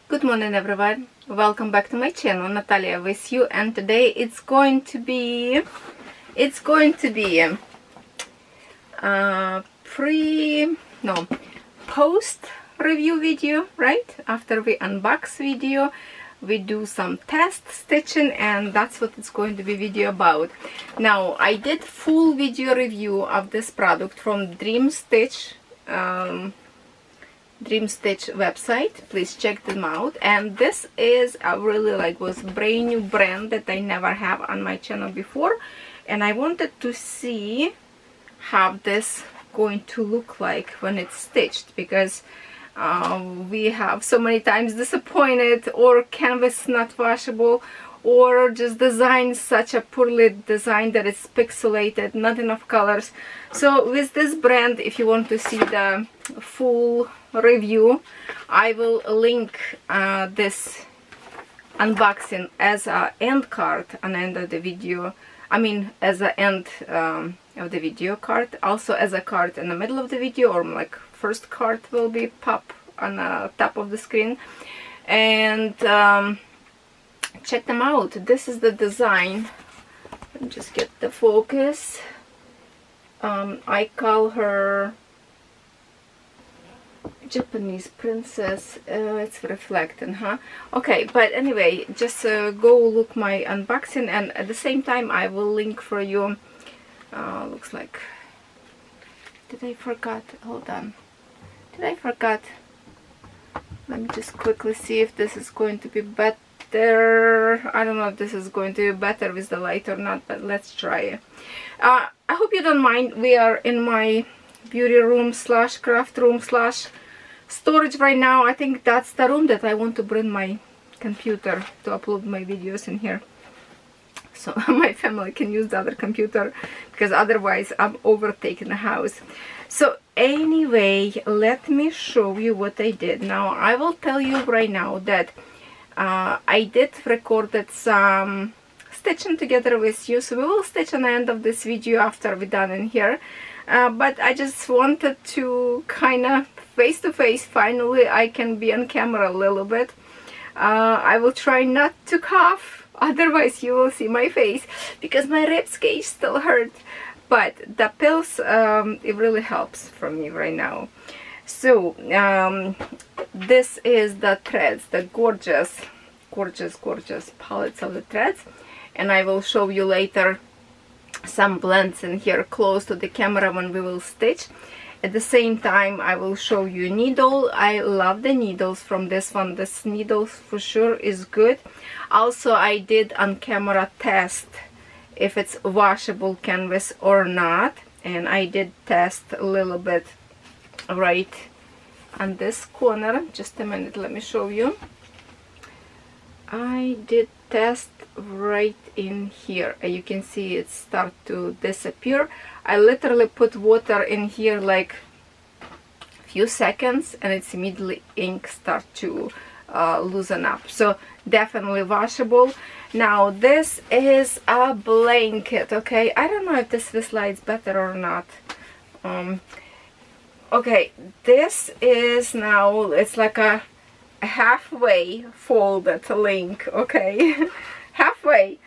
Good morning everyone, welcome back to my channel, Natalia with you, and today it's going to be post review video, right? After we unbox video, we do some test stitching, and that's what it's going to be video about. Now, I did full video review of this product from Dream Stitch website. Please check them out. And this is a really was brand new brand that I never have on my channel before, and I wanted to see how this going to look like when it's stitched, because we have so many times disappointed, or canvas not washable, or just design such a poorly designed that it's pixelated, not enough colors. So with this brand, if you want to see the full review, I will link this unboxing as a end card on the end of the video. I mean, as a end of the video card, also as a card in the middle of the video, or like first card will be pop on the top of the screen. And check them out. This is the design. Let me just get the focus. I call her Japanese princess. It's reflecting, huh? Okay, but anyway, just go look my unboxing, and at the same time I will link for you. Looks like, did I forget? Hold on, did I forget? Let me just quickly see if this is going to be better. I don't know if this is going to be better with the light or not, but let's try it. I hope you don't mind. We are in my beauty room slash craft room slash storage right now. I think that's the room that I want to bring my computer to upload my videos in here, so my family can use the other computer, because otherwise I'm overtaking the house. So anyway, let me show you what I did. Now I will tell you right now that I did recorded some stitching together with you, so we will stitch on the end of this video after we're done in here. But I just wanted to kind of face to face, finally I can be on camera a little bit. I will try not to cough, otherwise you will see my face, because my ribs cage still hurt. But the pills, it really helps for me right now. So this is the threads, the gorgeous palettes of the threads, and I will show you later some blends in here close to the camera when we will stitch. At the same time, I will show you needle. I love the needles from this one. This needles for sure is good. Also, I did on camera test if it's washable canvas or not, and I did test a little bit right on this corner. Just a minute, let me show you. I did test right in here, and you can see it start to disappear. I literally put water in here like a few seconds, and it's immediately ink start to loosen up. So definitely washable. Now this is a blanket. Okay, I don't know if this slides better or not. Okay, this is now, it's like a halfway folded link. Okay, halfway.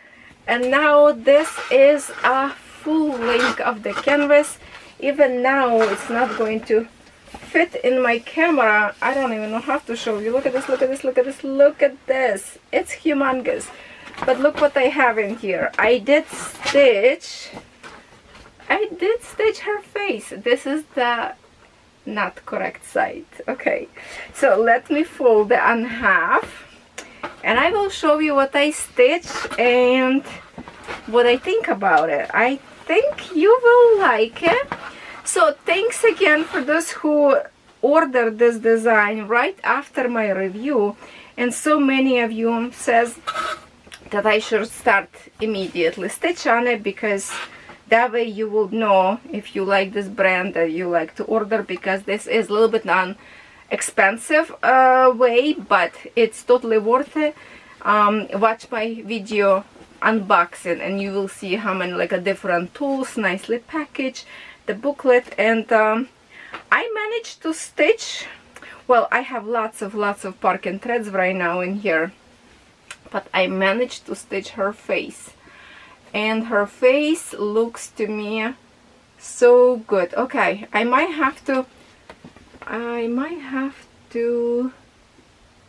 And now this is a full length of the canvas. Even now it's not going to fit in my camera. I don't even know how to show you. Look at this, look at this, look at this, look at this. It's humongous. But look what I have in here. I did stitch her face. This is the not correct side. Okay, so let me fold it in half, and I will show you what I stitched and what I think about it. I think you will like it. So thanks again for those who ordered this design right after my review, and so many of you says that I should start immediately stitch on it, because that way you will know if you like this brand that you like to order, because this is a little bit non-expensive way, but it's totally worth it. Watch my video unboxing and you will see how many different tools, nicely packaged, the booklet, and I managed to stitch well, I have lots of parking threads right now in here, but I managed to stitch her face, and her face looks to me so good. Okay, I might have to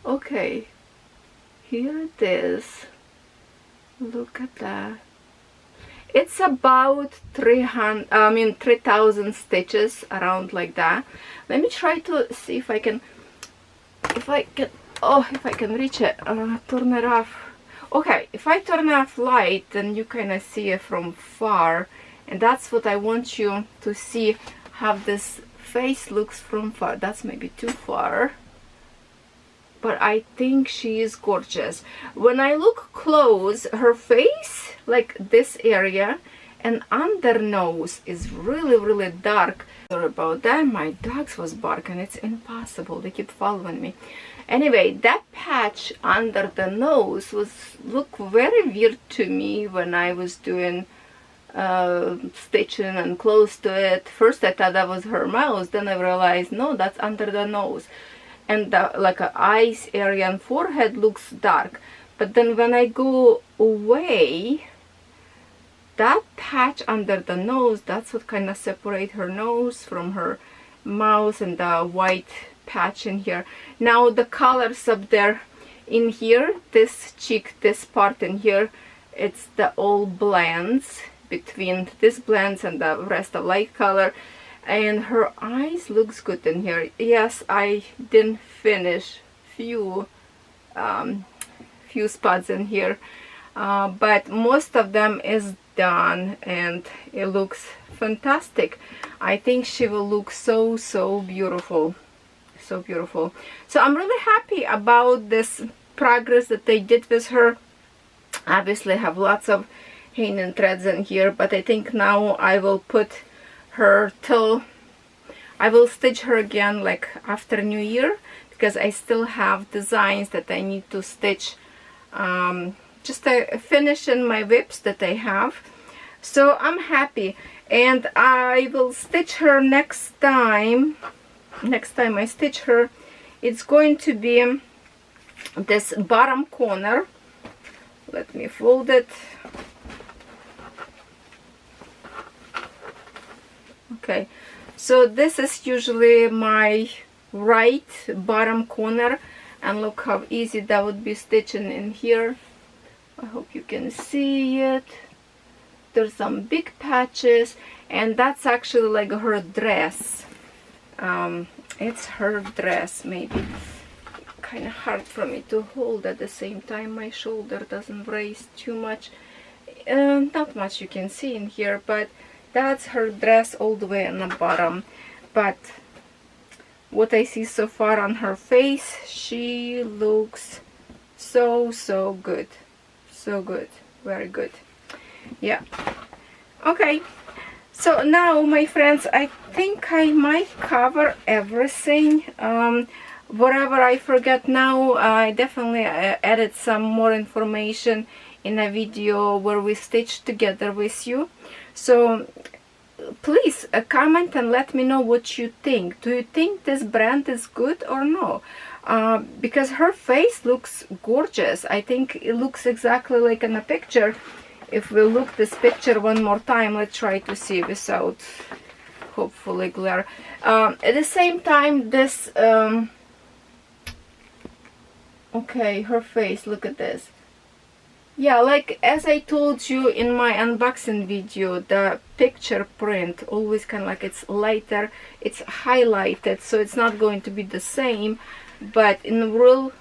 okay, here it is. Look at that. It's about 3,000 stitches, around like that. Let me try to see if I can reach it. Turn it off. Okay, if I turn off light, then you kind of see it from far, and that's what I want you to see, how this face looks from far. That's maybe too far, but I think she is gorgeous. When I look close, her face, like this area and under nose, is really dark. Sorry about that, my dogs was barking, it's impossible, they keep following me. Anyway, that patch under the nose look very weird to me when I was doing stitching and close to it. First I thought that was her mouth, then I realized no, that's under the nose. And the, like a eyes area and forehead looks dark, but then when I go away, that patch under the nose, that's what kind of separate her nose from her mouth, and the white patch in here. Now the colors up there in here, this cheek, this part in here, it's the all blends between this blends and the rest of light color. And her eyes looks good in here. Yes, I didn't finish few spots in here, but most of them is done, and it looks fantastic. I think she will look so beautiful, so beautiful. So I'm really happy about this progress that they did with her. Obviously I have lots of hanging threads in here, but I think now I will put her till I will stitch her again like after New Year, because I still have designs that I need to stitch, just finish in my WIPs that I have. So I'm happy, and I will stitch her next time I stitch her. It's going to be this bottom corner. Let me fold it. Okay, so this is usually my right bottom corner, and look how easy that would be stitching in here. I hope you can see it. There's some big patches, and that's actually like her dress. It's her dress. Maybe kind of hard for me to hold at the same time. My shoulder doesn't raise too much. Not much you can see in here, but that's her dress all the way on the bottom. But what I see so far on her face, she looks so good. So good. Very good. Yeah. Okay. So now, my friends, I think I might cover everything. Whatever I forget now, I definitely added some more information in a video where we stitch together with you. So please comment and let me know what you think. Do you think this brand is good or no? Because her face looks gorgeous. I think it looks exactly like in a picture. If we look this picture one more time, let's try to see without hopefully glare. At the same time, this okay, her face, look at this. Yeah, like as I told you in my unboxing video, the picture print always kind of like it's lighter, it's highlighted, so it's not going to be the same. But in real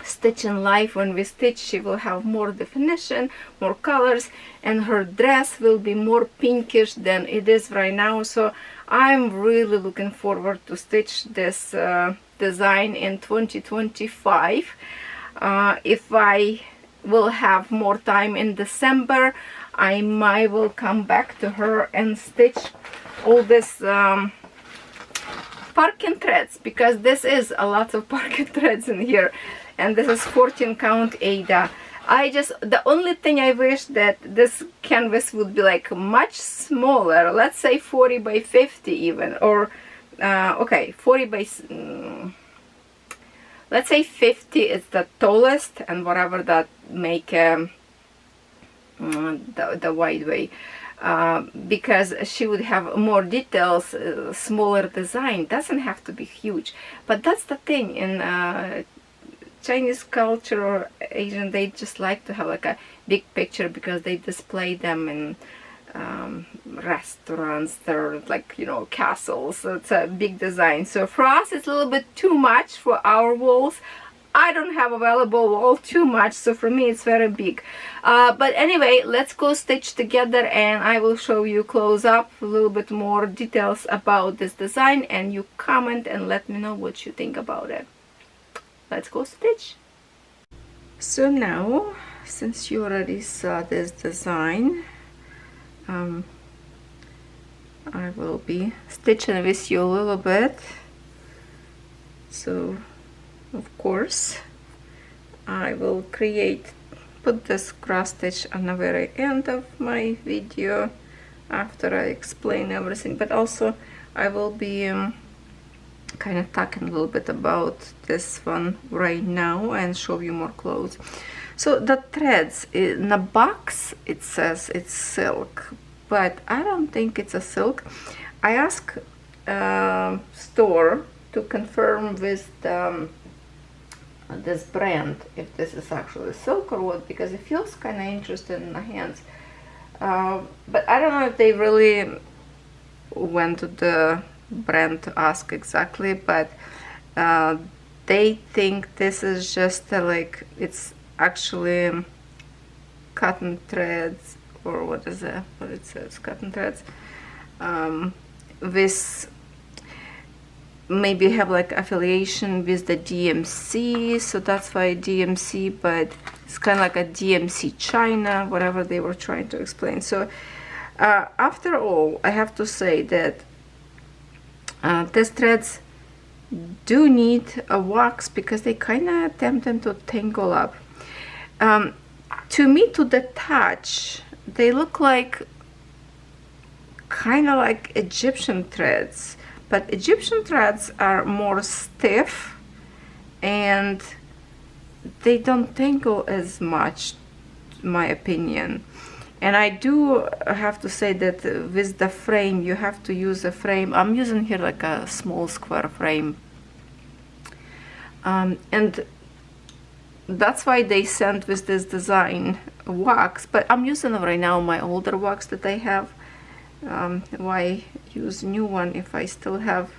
stitching life, when we stitch, she will have more definition, more colors, and her dress will be more pinkish than it is right now. So I'm really looking forward to stitch this design in 2025. If I will have more time in December, I might will come back to her and stitch all this parking threads, because this is a lot of parking threads in here, and this is 14 count Ada. The only thing I wish that this canvas would be like much smaller, let's say 40 by 50 even, or okay, 40 by let's say 50 is the tallest, and whatever that make the wide way, because she would have more details. Smaller design doesn't have to be huge, but that's the thing in Chinese culture or Asian, they just like to have like a big picture because they display them in restaurants. They're like, you know, castles. So it's a big design. So for us it's a little bit too much for our walls. I don't have available wall too much, so for me it's very big. But anyway, let's go stitch together and I will show you close up a little bit more details about this design, and you comment and let me know what you think about it. Let's go stitch. So now, since you already saw this design, I will be stitching with you a little bit. So of course I will put this cross stitch on the very end of my video after I explain everything, but also I will be kind of talking a little bit about this one right now and show you more clothes. So the threads in the box, it says it's silk, but I don't think it's a silk. I asked store to confirm with this brand if this is actually silk or what, because it feels kind of interesting in the hands. But I don't know if they really went to the brand to ask exactly, but they think this is just like, it's actually cotton threads, or what is it? What it says, cotton threads, with maybe have like affiliation with the DMC, so that's why DMC, but it's kind of like a DMC China, whatever they were trying to explain. So after all, I have to say that these threads do need a wax because they kind of attempt to tangle up. To me, to the touch, they look like kind of like Egyptian threads, but Egyptian threads are more stiff and they don't tangle as much, in my opinion. And I do have to say that with the frame, you have to use a frame. I'm using here like a small square frame, and that's why they sent with this design wax, but I'm using right now my older wax that I have. Why use new one if I still have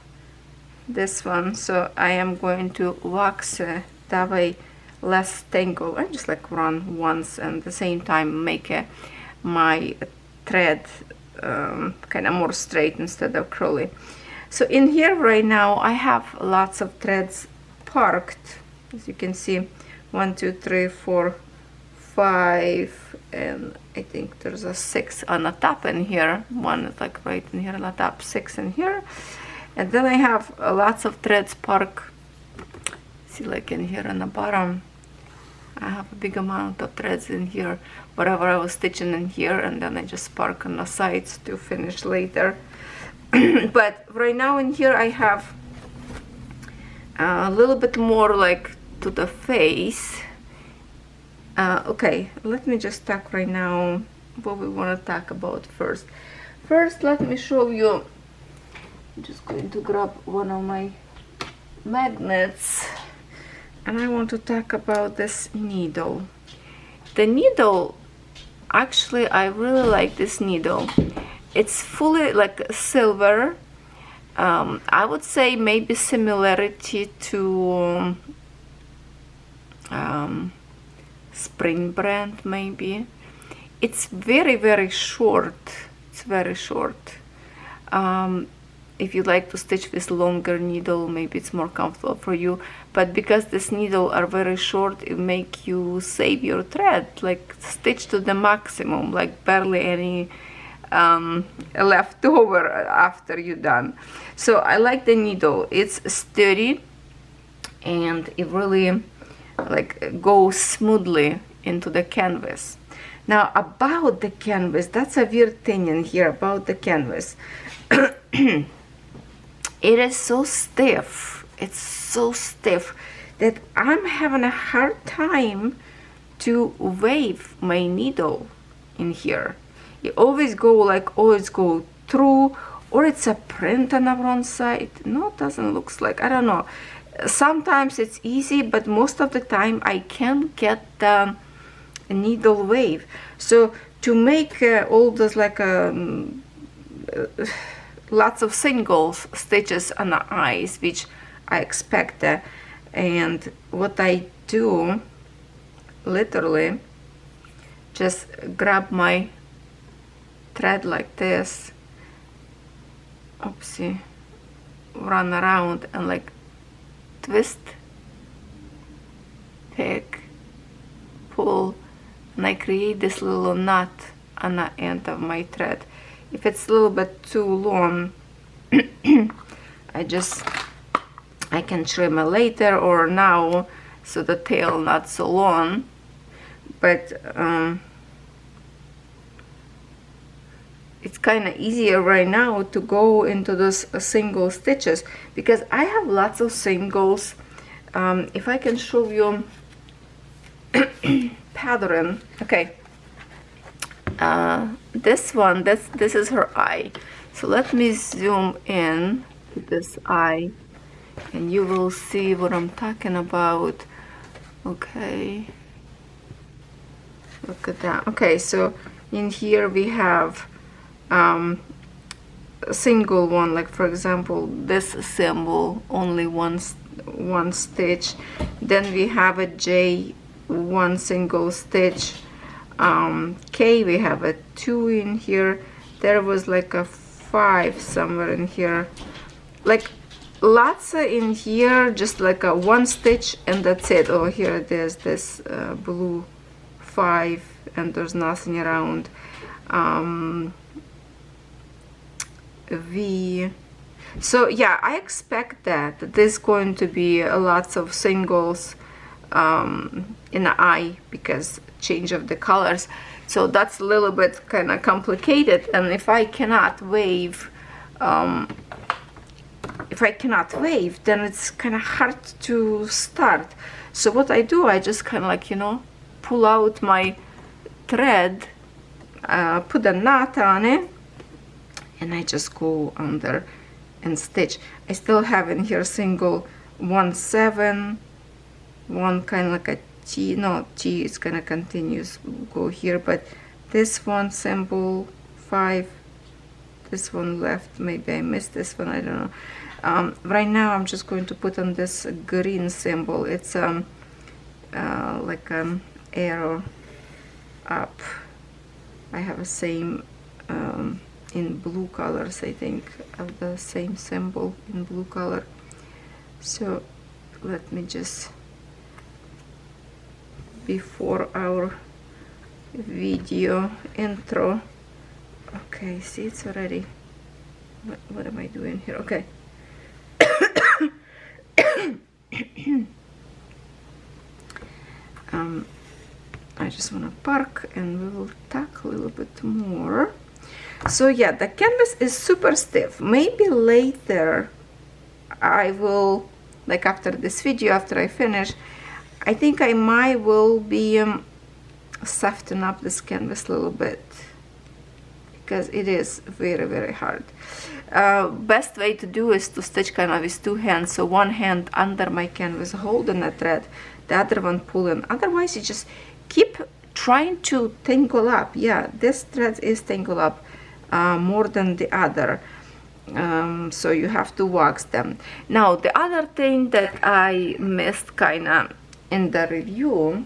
this one? So I am going to wax that way less tangle. I just like run once and at the same time make my thread kind of more straight instead of curly. So in here right now I have lots of threads parked, as you can see, 1 2 3 4 5, and I think there's a 6 on the top in here. One is like right in here on the top, 6 in here, and then I have lots of threads parked. See, like in here on the bottom I have a big amount of threads in here, whatever I was stitching in here, and then I just park on the sides to finish later. But right now in here I have a little bit more like to the face. Okay, let me just talk right now what we want to talk about first. First, let me show you. I'm just going to grab one of my magnets, and I want to talk about this needle. The needle, actually, I really like this needle. It's fully like silver. I would say maybe similarity to Spring brand, maybe. It's very short. It's very short. If you like to stitch with longer needle, maybe it's more comfortable for you, but because this needle are very short, it make you save your thread, like stitch to the maximum, like barely any left over after you're done. So I like the needle. It's sturdy and it really like goes smoothly into the canvas. Now about the canvas, that's a weird thing in here about the canvas. It is so stiff. It's so stiff that I'm having a hard time to wave my needle in here. You always go through, or it's a print on the wrong side. No, it doesn't look like, I don't know. Sometimes it's easy, but most of the time I can't get the needle wave. So to make all those like lots of single stitches on the eyes, which I expect, and what I do, literally just grab my thread like this, oopsie, run around and like twist, pick, pull, and I create this little knot on the end of my thread. If it's a little bit too long, I can trim it later or now, so the tail not so long. But it's kind of easier right now to go into those single stitches, because I have lots of singles. If I can show you pattern, okay. This one, this is her eye. So let me zoom in to this eye, and you will see what I'm talking about. Okay, look at that. Okay, so in here we have a single one, like for example this symbol, only one stitch. Then we have a J, one single stitch. K, we have a 2 in here. There was like a 5 somewhere in here, like lots in here, just like a 1 stitch and that's it. Oh, here there's this blue 5 and there's nothing around. V. So yeah, I expect that there's going to be lots of singles in the eye because change of the colors. So that's a little bit kind of complicated, and if I cannot wave, then it's kind of hard to start. So what I do, I just kind of like, you know, pull out my thread, put a knot on it, and I just go under and stitch. I still have in here single 1 7, one kind of like a T, no, T is gonna continues go here, but this one symbol 5, this one left, maybe I missed this one, I don't know. Right now I'm just going to put on this green symbol. It's like arrow up. I have a same in blue colors, I think, of the same symbol in blue color. So let me just, before our video intro, okay, see, it's already, what am I doing here? Okay. I just want to park and we will talk a little bit more. So yeah, the canvas is super stiff. Maybe later I will, like after this video, after I finish, I think I might will be soften up this canvas a little bit, because it is very, very hard. Best way to do is to stitch kind of with 2 hands. So one hand under my canvas holding the thread, the other one pulling. Otherwise you just keep trying to tangle up. Yeah, this thread is tangled up more than the other. So you have to wax them. Now the other thing that I missed kind of in the review,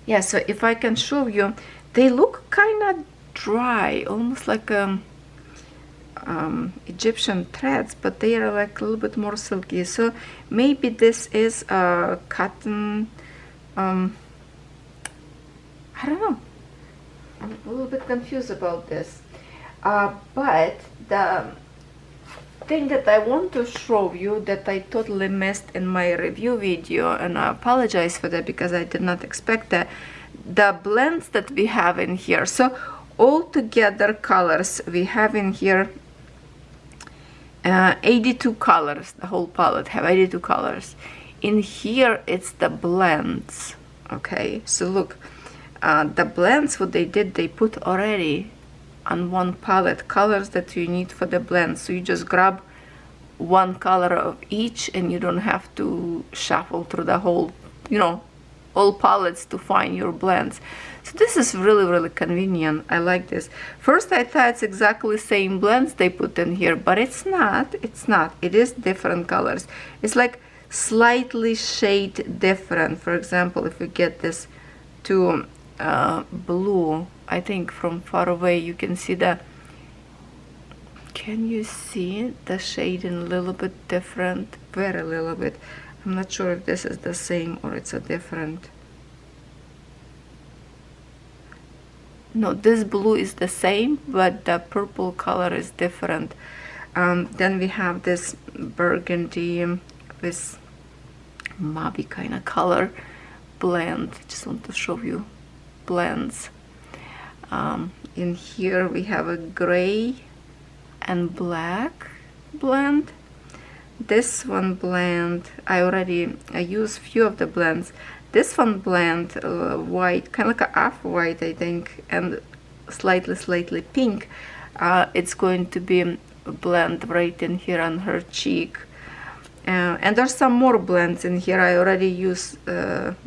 yeah, so if I can show you, they look kind of dry, almost like Egyptian threads, but they are like a little bit more silky. So maybe this is cotton, I don't know, I'm a little bit confused about this, but the thing that I want to show you that I totally missed in my review video, and I apologize for that because I did not expect that, the blends that we have in here. So all together colors we have in here 82 colors. The whole palette have 82 colors. In here it's the blends. Okay, so look, the blends, what they did, they put already on one palette colors that you need for the blend. So you just grab one color of each and you don't have to shuffle through the whole, you know, all palettes to find your blends. So this is really convenient. I like this. First I thought it's exactly the same blends they put in here, but it's not. It is different colors. It's like slightly shade different. For example, if we get this to blue, I think from far away you can see the, can you see the shading a little bit different? Very little bit. I'm not sure if this is the same or it's a different. No, this blue is the same, but the purple color is different. Then we have this burgundy, this mauve kind of color blend. Just want to show you blends. In here we have a gray and black blend. This one blend, I use few of the blends. This one blend white, kind of like a off-white, I think, and slightly pink. It's going to be a blend right in here on her cheek. And there's some more blends in here. I already use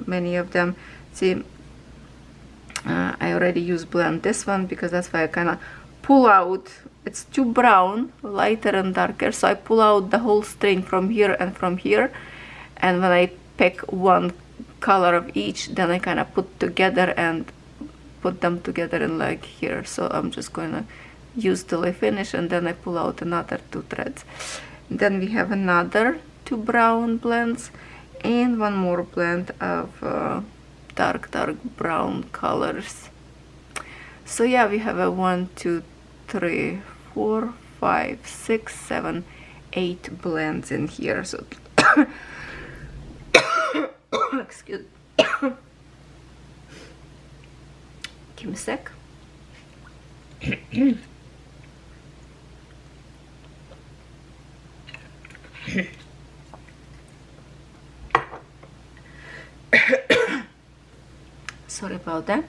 many of them. See, I already use blend this one because that's why I kind of pull out. It's too brown, lighter and darker, so I pull out the whole string from here and from here, and when I pick one color of each, then I kind of put together and put them together in like here. So I'm just going to use till I finish, and then I pull out another 2 threads. And then we have another 2 brown blends and one more blend of dark brown colors. So yeah, we have a 1, 2, 3, 4, 5, 6, 7, 8 blends in here. So excuse give me a sec. Sorry about that.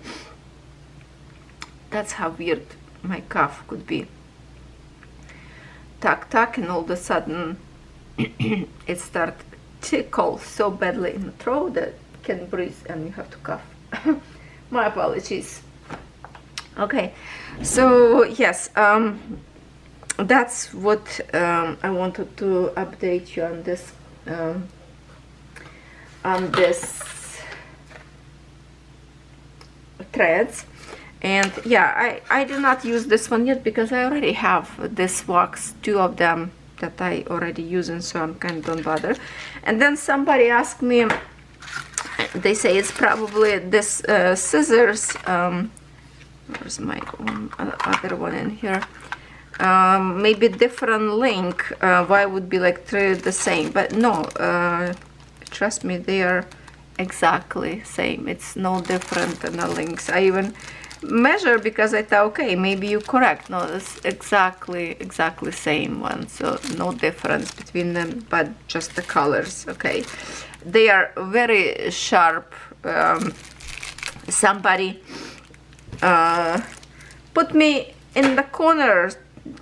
That's how weird my cough could be. Tuck, and all of a sudden it starts tickle so badly in the throat that I can't breathe and you have to cough. My apologies. Okay, so yes, that's what I wanted to update you on this threads. And yeah, I did not use this one yet because I already have this wax, 2 of them that I already using, so I'm kind of don't bother. And then somebody asked me, they say it's probably this scissors, where's my other one in here, maybe different link, why would be like 3 the same, but no, trust me, they are exactly same. It's no different than the links. I even measure because I thought, okay, maybe you're correct. No, it's exactly same one, so no difference between them, but just the colors. Okay, they are very sharp. Somebody put me in the corner,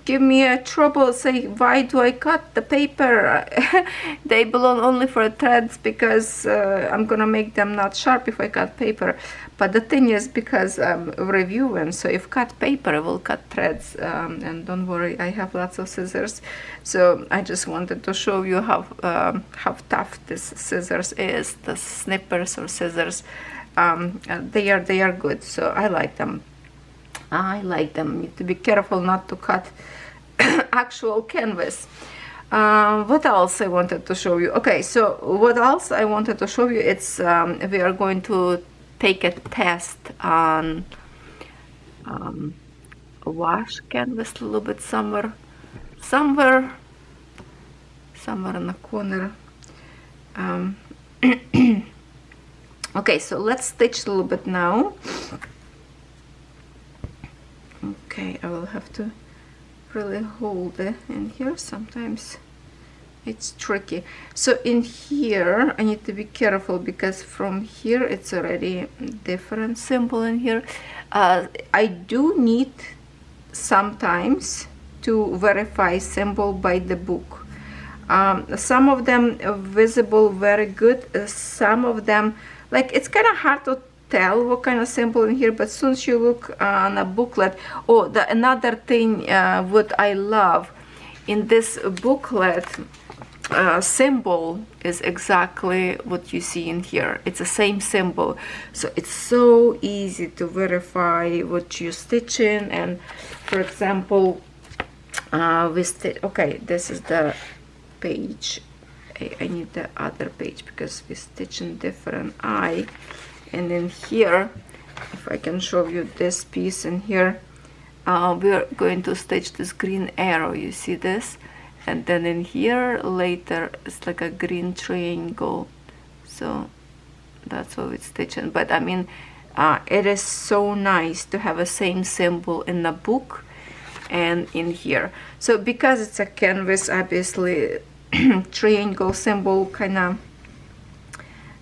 give me a trouble, say why do I cut the paper? They belong only for threads because I'm gonna make them not sharp if I cut paper. But the thing is, because I'm reviewing, so if cut paper I will cut threads, and don't worry, I have lots of scissors. So I just wanted to show you how tough this scissors is, the snippers or scissors. They are good, so I like them. You need to be careful not to cut actual canvas. What else I wanted to show you? Okay, so what else I wanted to show you, it's we are going to take a test on a wash canvas a little bit somewhere in the corner. Okay, so let's stitch a little bit now. Okay, I will have to really hold it in here. Sometimes it's tricky. So in here I need to be careful because from here it's already different symbol in here. I do need sometimes to verify symbol by the book. Some of them are visible very good, some of them, like, it's kind of hard to tell what kind of symbol in here, but as soon as you look on a booklet. Oh, another thing what I love in this booklet, symbol is exactly what you see in here. It's the same symbol, so it's so easy to verify what you stitch in. And for example, okay, this is the page. I need the other page because we stitch in different eye. And in here, if I can show you this piece in here, we're going to stitch this green arrow, you see this? And then in here later it's like a green triangle, so that's what we're stitching. But I mean, it is so nice to have a same symbol in the book and in here. So because it's a canvas, obviously triangle symbol kind of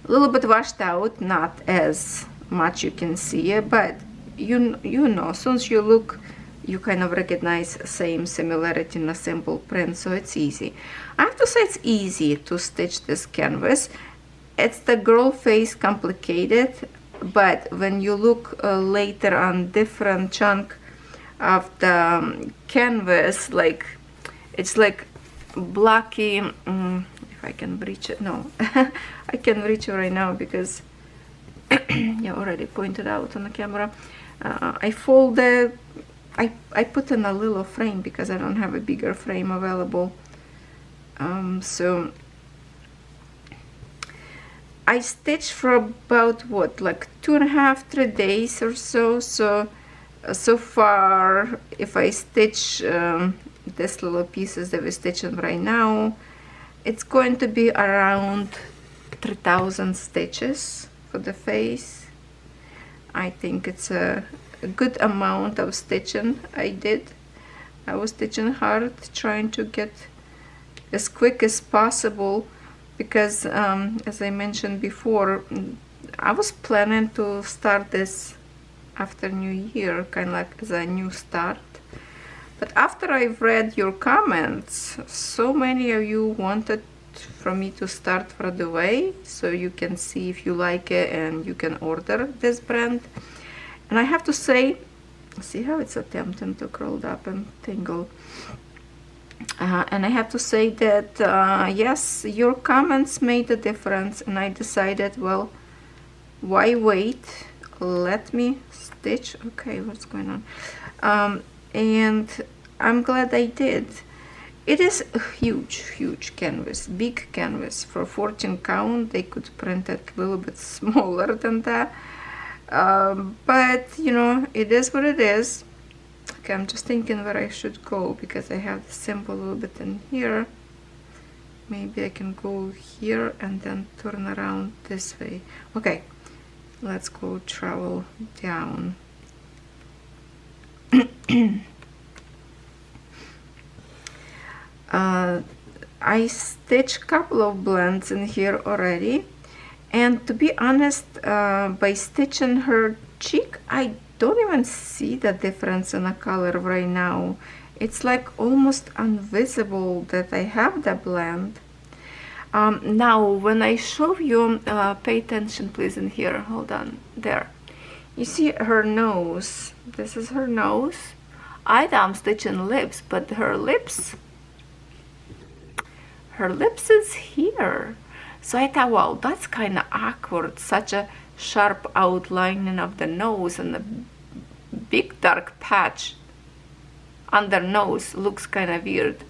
a little bit washed out, not as much you can see it, but you know, as soon as you look, you kind of recognize same similarity in a simple print, so it's easy. I have to say it's easy to stitch this canvas. It's the girl face complicated, but when you look later on different chunk of the canvas, like it's like blocky. If I can reach it, no, I can reach it right now because you already pointed out on the camera. I folded. I put in a little frame because I don't have a bigger frame available. So I stitched for about what, like 2.5–3 days or so. So far, if I stitch this little pieces that we're stitching right now, it's going to be around 3,000 stitches for the face. I think it's a good amount of stitching I did. I was stitching hard, trying to get as quick as possible because as I mentioned before, I was planning to start this after New Year, kind of like as a new start. But after I've read your comments, so many of you wanted for me to start right away, so you can see if you like it and you can order this brand. And I have to say, see how it's attempting to curl up and tingle. And I have to say that yes, your comments made a difference, and I decided, well, why wait? Let me stitch. Okay, what's going on? And I'm glad I did. It is a huge canvas, big canvas. For 14 count, they could print it a little bit smaller than that. But you know, it is what it is. Okay, I'm just thinking where I should go because I have the symbol a little bit in here. Maybe I can go here and then turn around this way. Okay, let's go travel down. I stitched a couple of blends in here already, and to be honest, by stitching her cheek, I don't even see the difference in the color right now. It's like almost invisible that I have the blend. Now when I show you, pay attention please in here, hold on, there. You see her nose, this is her nose. I'm stitching lips, but her lips is here. So I thought, well, that's kind of awkward, such a sharp outlining of the nose and a big dark patch under nose looks kind of weird.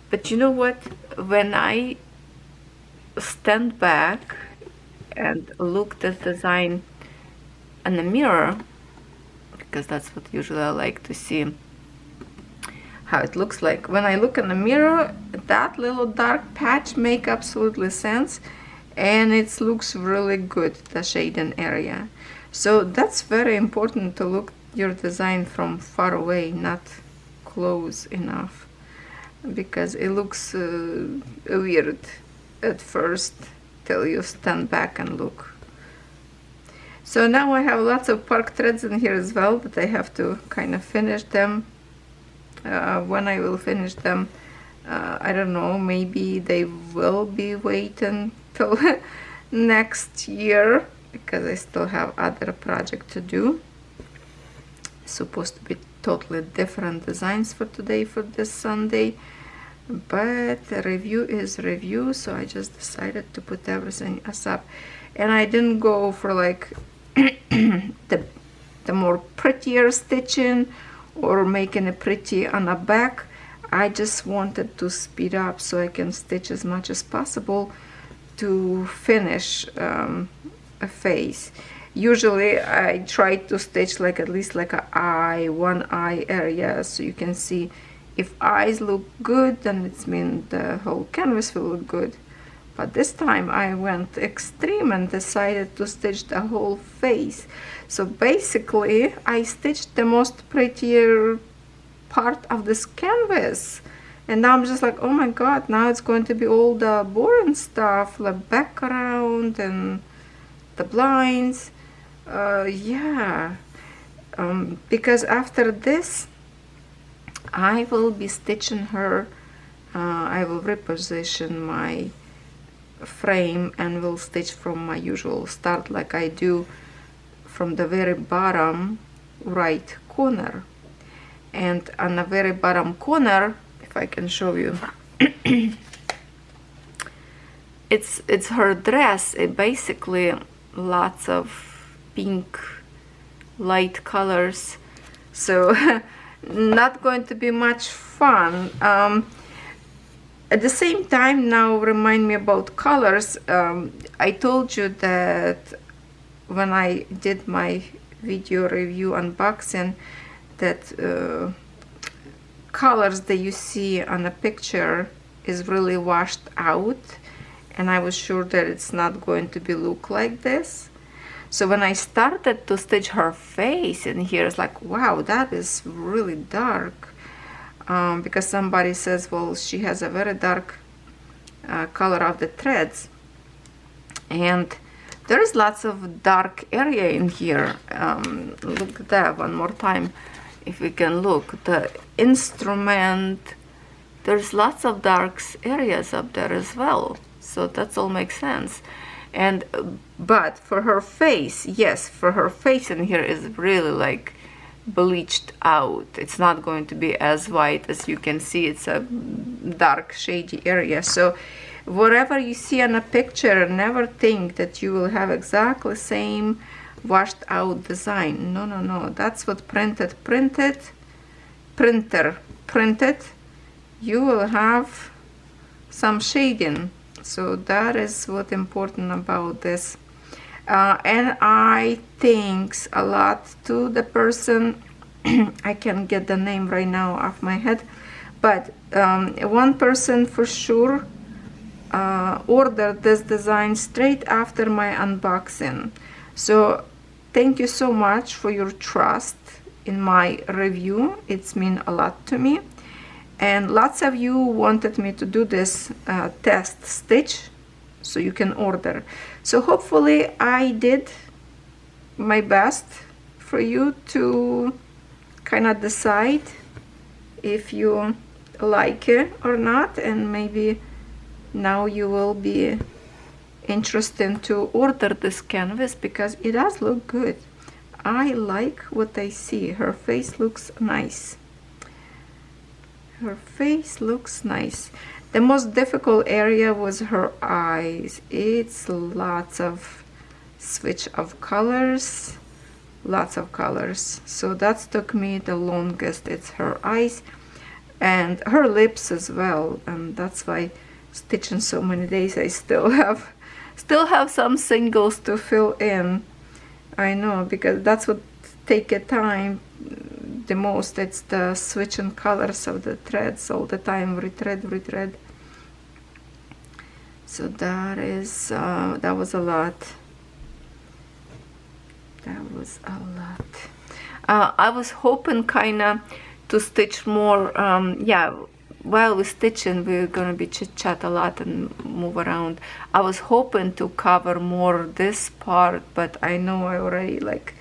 But you know what, when I stand back and look at the design in the mirror, because that's what usually I like to see how it looks like. When I look in the mirror, that little dark patch makes absolutely sense, and it looks really good, the shading area. So that's very important to look your design from far away, not close enough, because it looks weird at first till you stand back and look. So now I have lots of park threads in here as well, but I have to kind of finish them. When I will finish them, I don't know, maybe they will be waiting till next year, because I still have other project to do. Supposed to be totally different designs for today, for this Sunday, but the review is review, so I just decided to put everything as up. And I didn't go for like the more prettier stitching or making it pretty on the back. I just wanted to speed up so I can stitch as much as possible to finish a face. Usually I try to stitch like at least like a eye, one eye area, so you can see if eyes look good, then it means the whole canvas will look good. But this time I went extreme and decided to stitch the whole face. So basically I stitched the most prettier part of this canvas, and now I'm just like, oh my god, now it's going to be all the boring stuff, the background and the blinds. Yeah, because after this I will be stitching her. I will reposition my frame and will stitch from my usual start, like I do from the very bottom right corner. And on the very bottom corner, if I can show you, it's her dress. It basically lots of pink light colors, so not going to be much fun. At the same time, now remind me about colors. I told you that when I did my video review unboxing, that colors that you see on a picture is really washed out, and I was sure that it's not going to be look like this. So when I started to stitch her face in here, it's like, wow, that is really dark. Because somebody says, well, she has a very dark color of the threads, and there's lots of dark area in here. Look at that one more time, if we can look. The instrument, there's lots of dark areas up there as well, so that's all makes sense. And but for her face, yes, for her face in here is really like bleached out. It's not going to be as white as you can see. It's a dark shady area. So whatever you see on a picture, never think that you will have exactly same washed out design. No, no, no, that's what printer printed, you will have some shading. So that is what's important about this. And I thanks a lot to the person, I can't get the name right now off my head, but one person for sure ordered this design straight after my unboxing. So thank you so much for your trust in my review. It's mean a lot to me, and lots of you wanted me to do this test stitch so you can order. So hopefully I did my best for you to kind of decide if you like it or not, and maybe now you will be interested to order this canvas because it does look good. I like what I see. Her face looks nice. Her face looks nice. The most difficult area was her eyes. It's lots of switch of colors, lots of colors. So that took me the longest. It's her eyes and her lips as well, and that's why stitching so many days I still have some singles to fill in. I know, because that's what take a time the most. It's the switching colors of the threads all the time, retread. So that is that was a lot. I was hoping kinda to stitch more. Yeah, while we're stitching, we're gonna be chit chat a lot and move around. I was hoping to cover more this part, but I know I already like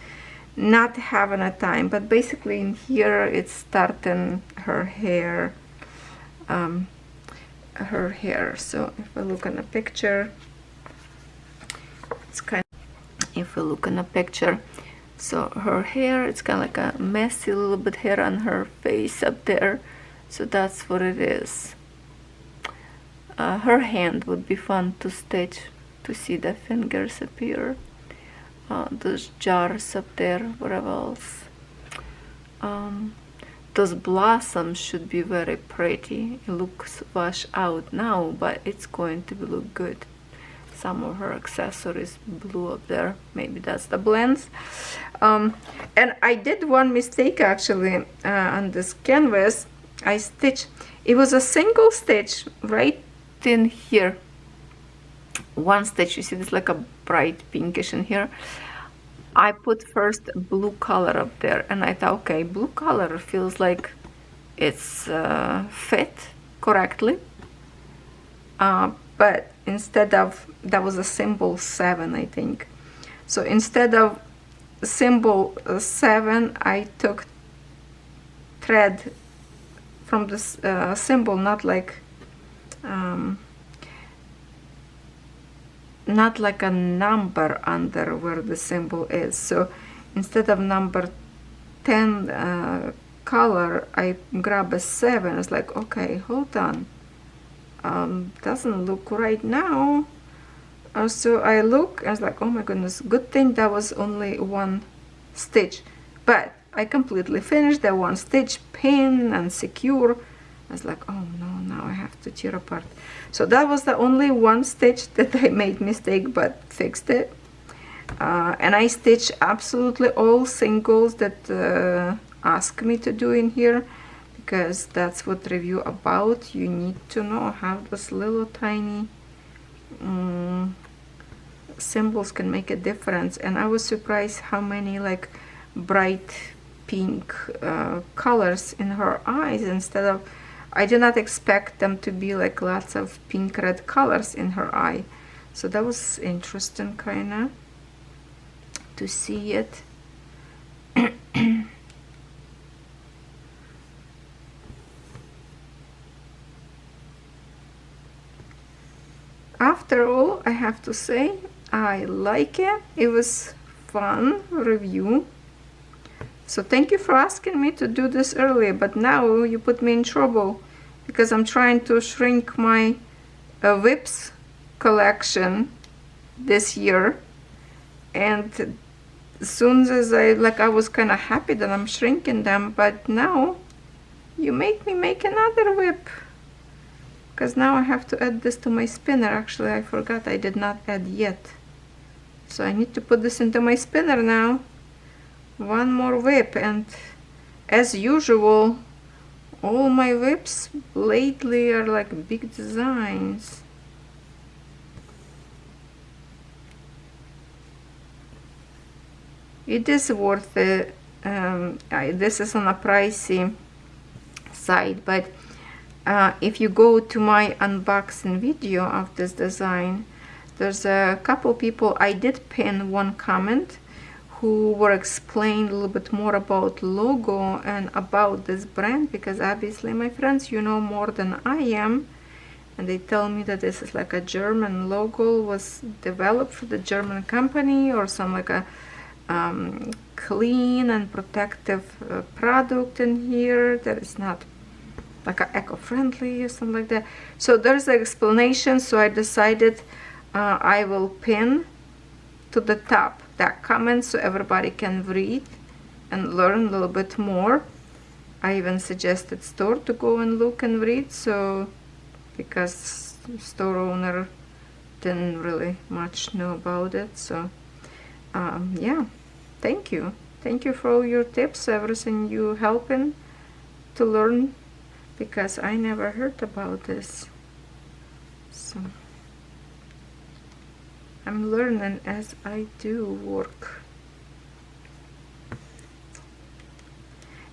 not having a time. But basically in here it's starting her hair. So if I look in a picture, it's kind of, if we look in a picture, so her hair, it's kind of like a messy little bit hair on her face up there. So that's what it is. Her hand would be fun to stitch, to see the fingers appear. Those jars up there, whatever else. Those blossoms should be very pretty. It looks washed out now, but it's going to look good. Some of her accessories blue up there, maybe that's the blends. And I did one mistake actually on this canvas. I stitched, it was a single stitch right in here. One stitch, you see this like a bright pinkish in here. I put first blue color up there, and I thought, okay, blue color feels like it's fit correctly. But instead of, that was a symbol 7, I think. So instead of symbol 7, I took thread from this symbol, not like a number under where the symbol is. So instead of number 10 color, I grab a 7. It's like, okay, hold on, doesn't look right now. So I look, I was like, oh my goodness, good thing that was only one stitch, but I completely finished that one stitch, pin and secure. I was like, oh no, now I have to tear apart. So that was the only one stitch that I made mistake, but fixed it. And I stitched absolutely all singles that ask me to do in here, because that's what review about. You need to know how those little tiny symbols can make a difference. And I was surprised how many like bright pink colors in her eyes, instead of, I did not expect them to be like lots of pink red colors in her eye. So that was interesting kinda to see it. After all, I have to say I like it. It was fun review. So thank you for asking me to do this earlier, but now you put me in trouble because I'm trying to shrink my WIPs collection this year. And as soon as I was kind of happy that I'm shrinking them, but now you make me make another WIP. Because now I have to add this to my spinner. Actually, I forgot I did not add yet. So I need to put this into my spinner now. One more WIP, and as usual, all my WIPs lately are like big designs. It is worth it. This is on a pricey side, but if you go to my unboxing video of this design, there's a couple people, I did pin one comment who were explaining a little bit more about logo and about this brand, because obviously my friends, you know more than I am, and they tell me that this is like a German logo, was developed for the German company, or some like a clean and protective product in here that is not like a eco-friendly or something like that. So there's an explanation, so I decided I will pin to the top that comment so everybody can read and learn a little bit more. I even suggested store to go and look and read, so because store owner didn't really much know about it. So yeah, thank you for all your tips, everything you helping to learn, because I never heard about this. So I'm learning as I do work.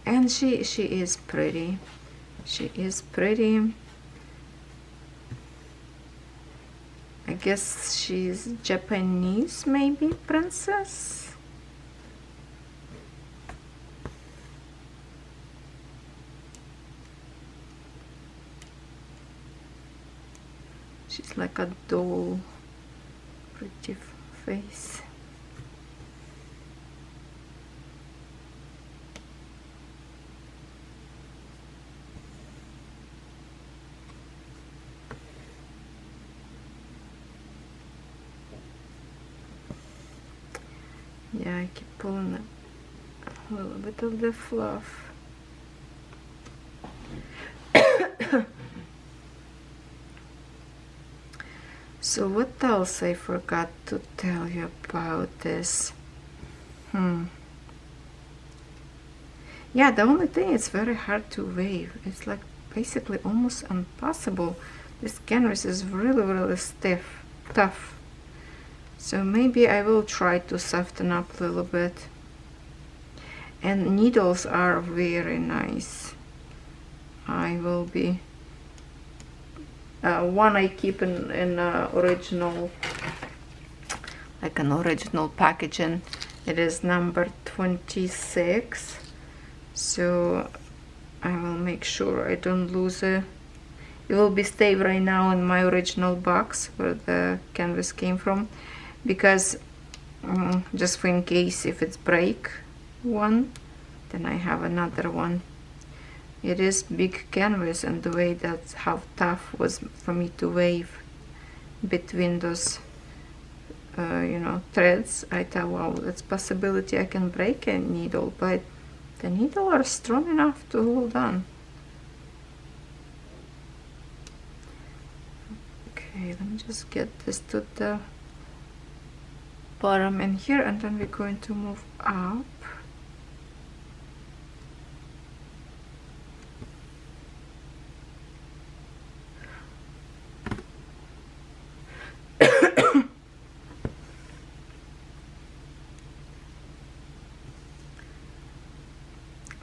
And she is pretty. She is pretty. I guess she's Japanese, maybe, princess. She's like a doll. Pretty face. Yeah, I keep pulling a little bit of the fluff. So what else I forgot to tell you about this? Yeah, the only thing, it's very hard to wave. It's like basically almost impossible. This canvas is really stiff, tough. So maybe I will try to soften up a little bit. And needles are very nice. I will be one I keep in original, like an original packaging. It is number 26. So I will make sure I don't lose it. It will be stay right now in my original box where the canvas came from, because just for in case if it's break one, then I have another one. It is big canvas, and the way that's how tough was for me to wave between those you know, threads. I thought, wow, that's possibility I can break a needle, but the needle are strong enough to hold on. Okay, let me just get this to the bottom in here, and then we're going to move up.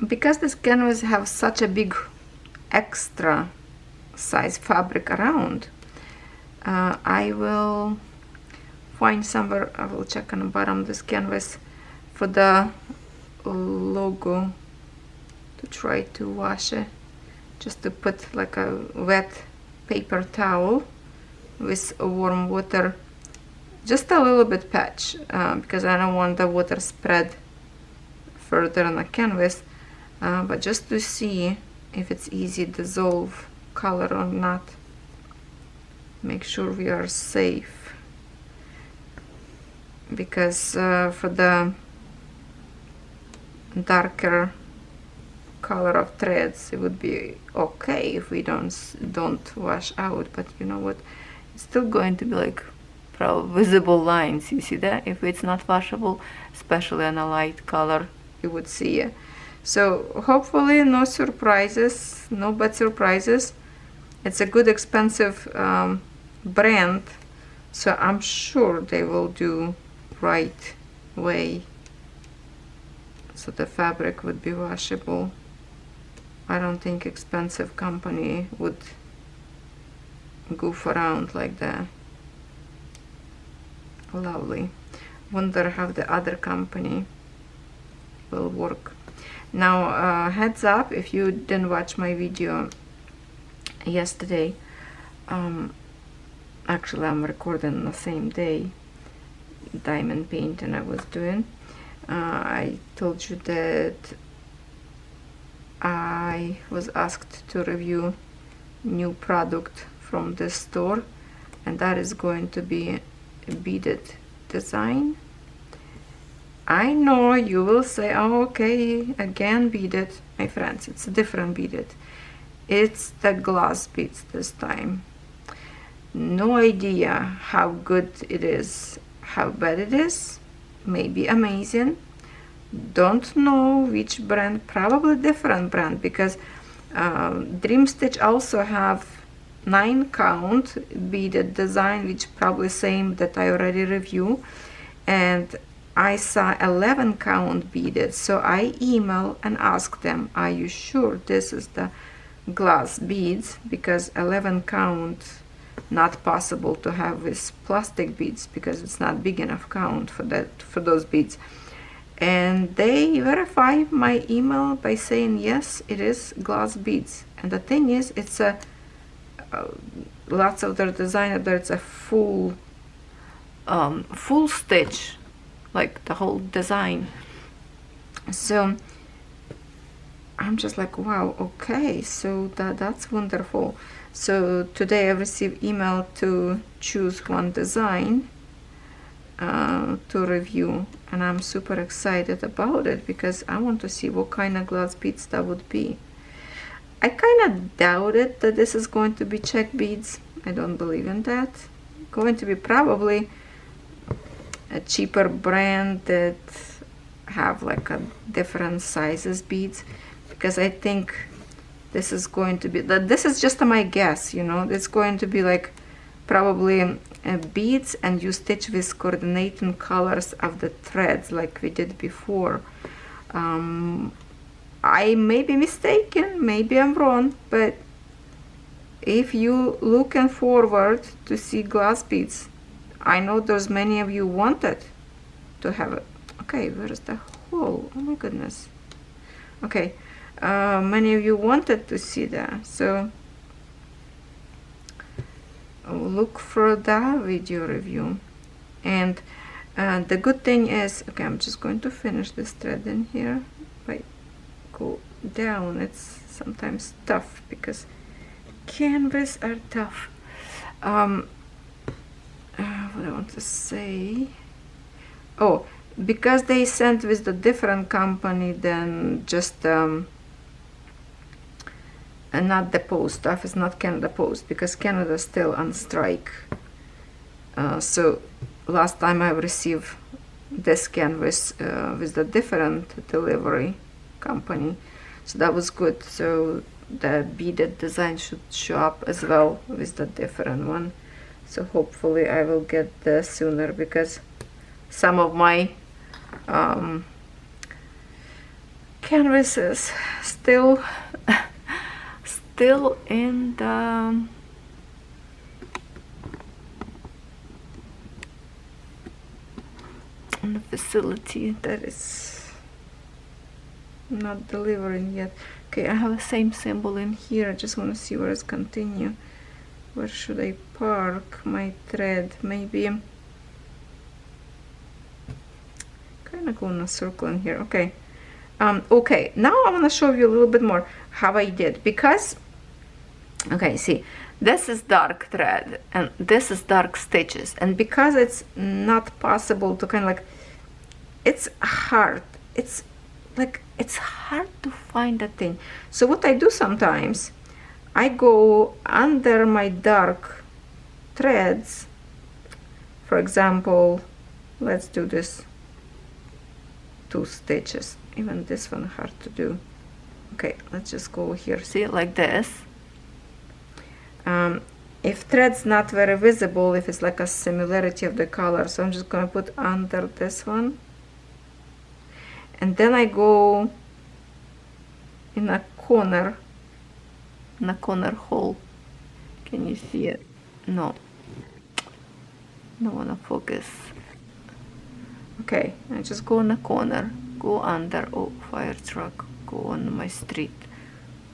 Because this canvas have such a big extra size fabric around, I will find somewhere, I will check on the bottom of this canvas for the logo to try to wash it, just to put like a wet paper towel with warm water, just a little bit patch, because I don't want the water spread further on the canvas, but just to see if it's easy dissolve color or not, make sure we are safe, because for the darker color of threads it would be okay if we don't wash out, but you know what, it's still going to be like probably visible lines. You see that? If it's not washable, especially on a light color, you would see it. So hopefully no surprises, no bad surprises. It's a good expensive brand, so I'm sure they will do right way, so the fabric would be washable. I don't think expensive company would goof around like that. Lovely. Wonder how the other company will work. Now heads up, if you didn't watch my video yesterday, actually I'm recording the same day, diamond painting I was doing. I told you that I was asked to review new product from this store, and that is going to be a beaded design. I know you will say, oh, okay, again beaded. My friends, it's a different beaded. It's the glass beads this time. No idea how good it is, how bad it is. Maybe amazing. Don't know which brand, probably different brand, because Dream Stitch also have 9 count beaded design, which probably same that I already review, and I saw 11 count beaded, so I email and ask them, are you sure this is the glass beads? Because 11 count not possible to have with plastic beads because it's not big enough count for that, for those beads. And they verify my email by saying yes, it is glass beads. And the thing is, it's a lots of their design there, it's a full stitch, like the whole design. So I'm just like, wow, okay, so that's wonderful. So today I received email to choose one design to review, and I'm super excited about it because I want to see what kind of glass beads that would be. I kind of doubted that this is going to be check beads. I don't believe in that. Going to be probably a cheaper brand that have like a different sizes beads, because I think this is going to be, this is just my guess, you know, it's going to be like probably beads, and you stitch with coordinating colors of the threads like we did before. I may be mistaken, maybe I'm wrong, but if you looking forward to see glass beads, I know there's many of you wanted to have it. Okay, where's the hole? Oh my goodness. Okay, many of you wanted to see that, so look for that video review. And the good thing is, okay, I'm just going to finish this thread in here. Right, go down. It's sometimes tough because canvas are tough. What I want to say, oh, because they sent with the different company than just and not the post office, not Canada Post, because Canada is still on strike. So last time I received this canvas with the different delivery company, so that was good. So the beaded design should show up as well with the different one. So hopefully I will get this sooner, because some of my canvases still in the facility that is not delivering yet. Okay, I have the same symbol in here. I just want to see where it's continue. Where should I park my thread? Maybe kind of go in a circle in here. Okay. Okay, now I want to show you a little bit more how I did, because okay, see, this is dark thread and this is dark stitches, and because it's not possible to kind of like, it's hard, it's like, it's hard to find that thing. So what I do sometimes, I go under my dark threads. For example, let's do this 2 stitches. Even this one hard to do. Okay, let's just go here. See, like this. If thread's not very visible, if it's like a similarity of the color, so I'm just gonna put under this one, and then I go in a corner hole. Can you see it? No, don't wanna focus. Okay, I just go in a corner, go under. Oh, fire truck, go on my street.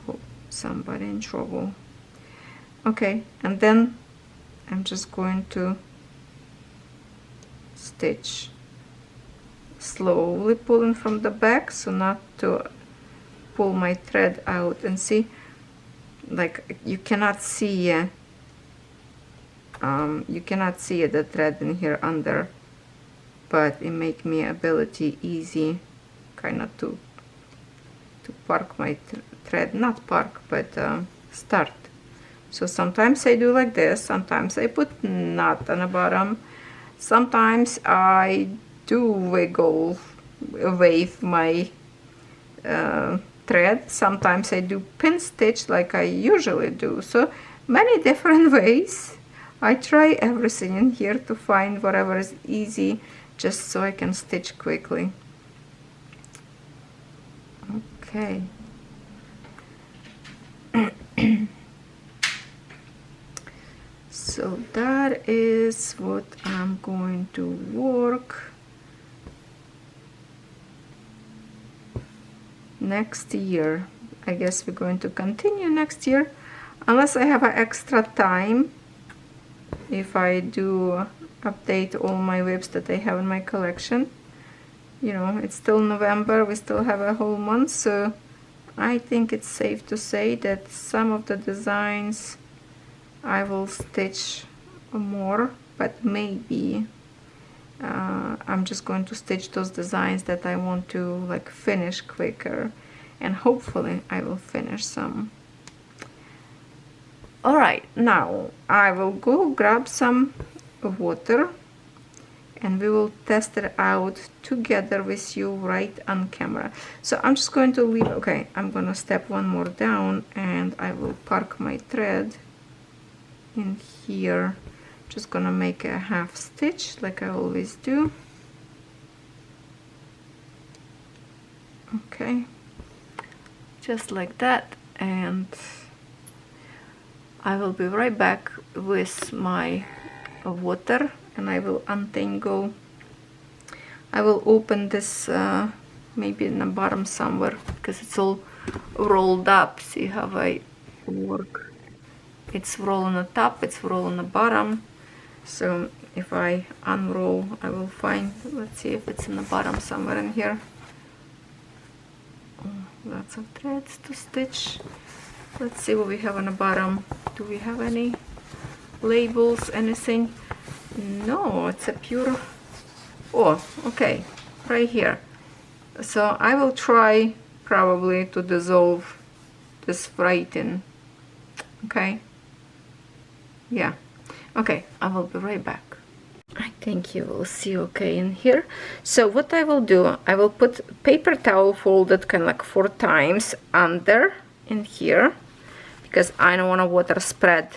Oh, somebody in trouble. Okay, and then I'm just going to stitch, slowly pulling from the back, so not to pull my thread out. And see, like, you cannot see the thread in here under, but it make me ability easy kind of to park my thread, not park, but start. So sometimes I do like this, sometimes I put knot on the bottom, sometimes I do wave my thread, sometimes I do pin stitch like I usually do. So many different ways. I try everything in here to find whatever is easy just so I can stitch quickly. Okay. So that is what I'm going to work next year. I guess we're going to continue next year, unless I have an extra time. If I do update all my WIPs that I have in my collection, you know, it's still November, we still have a whole month, so I think it's safe to say that some of the designs I will stitch more, but maybe I'm just going to stitch those designs that I want to like finish quicker, and hopefully I will finish some. Alright, now I will go grab some water and we will test it out together with you right on camera. So I'm just going to leave, okay, I'm gonna step one more down and I will park my thread in here. Just gonna make a half stitch like I always do. Okay, just like that, and I will be right back with my water and I will untangle. I will open this maybe in the bottom somewhere because it's all rolled up. See how I work? It's rolled on the top, it's rolled on the bottom. So if I unroll, I will find, let's see if it's in the bottom somewhere in here. Oh, lots of threads to stitch. Let's see what we have on the bottom. Do we have any labels, anything? No, it's a pure, oh, okay, right here. So I will try probably to dissolve this writing. Okay, yeah, okay, I will be right back. I think you will see okay in here. So what I will do, I will put paper towel folded kind of like 4 times under in here, because I don't want to water spread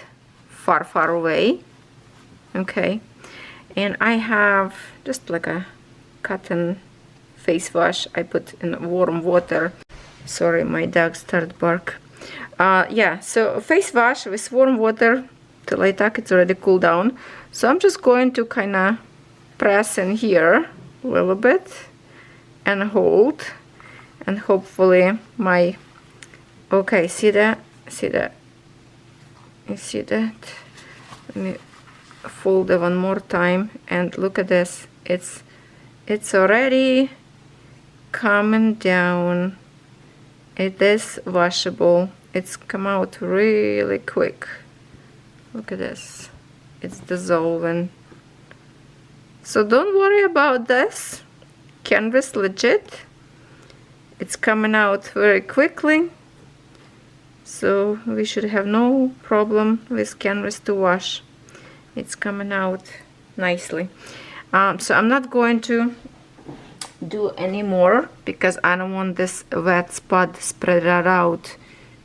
far away. Okay, and I have just like a cotton face wash I put in warm water. Sorry, my dog started bark. Yeah, so face wash with warm water till I think it's already cooled down. So I'm just going to kind of press in here a little bit and hold, and hopefully my, okay, see that? See that? You see that? Let me fold it one more time and look at this. It's already coming down. It is washable. It's come out really quick. Look at this. It's dissolving. So don't worry about this. Canvas legit. It's coming out very quickly. So we should have no problem with canvas to wash. It's coming out nicely. So I'm not going to do any more because I don't want this wet spot spread out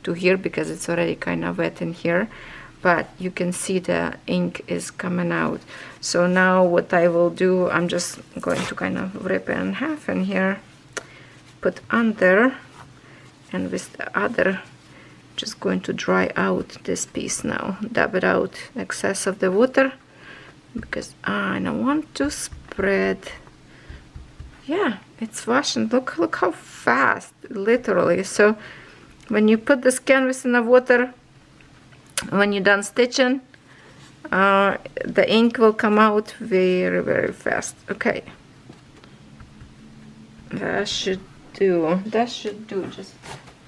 to here because it's already kind of wet in here. But you can see the ink is coming out. So now what I will do, I'm just going to kind of rip it in half in here, put under, and with the other just going to dry out this piece now, dab it out excess of the water because I don't want to spread. Yeah, it's washing. Look how fast, literally. So when you put this canvas in the water, when you're done stitching, the ink will come out very fast. Okay, that should do.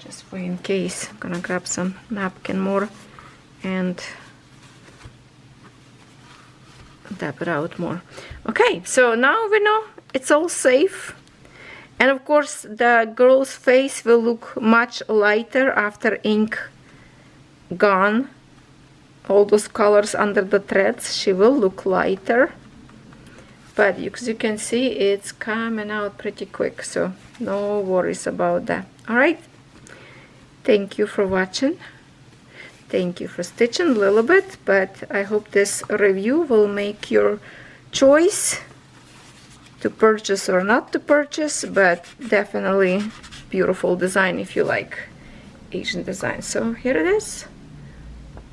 Just for in case. I'm gonna grab some napkin more and dab it out more. Okay, so now we know it's all safe, and of course the girl's face will look much lighter after ink gone. All those colors under the threads, she will look lighter, but as you can see, it's coming out pretty quick, so no worries about that. All right, thank you for watching. Thank you for stitching a little bit, but I hope this review will make your choice to purchase or not to purchase, but definitely beautiful design if you like Asian design. So here it is,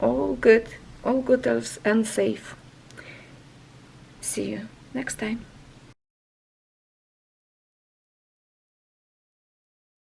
all good elves and safe. See you next time.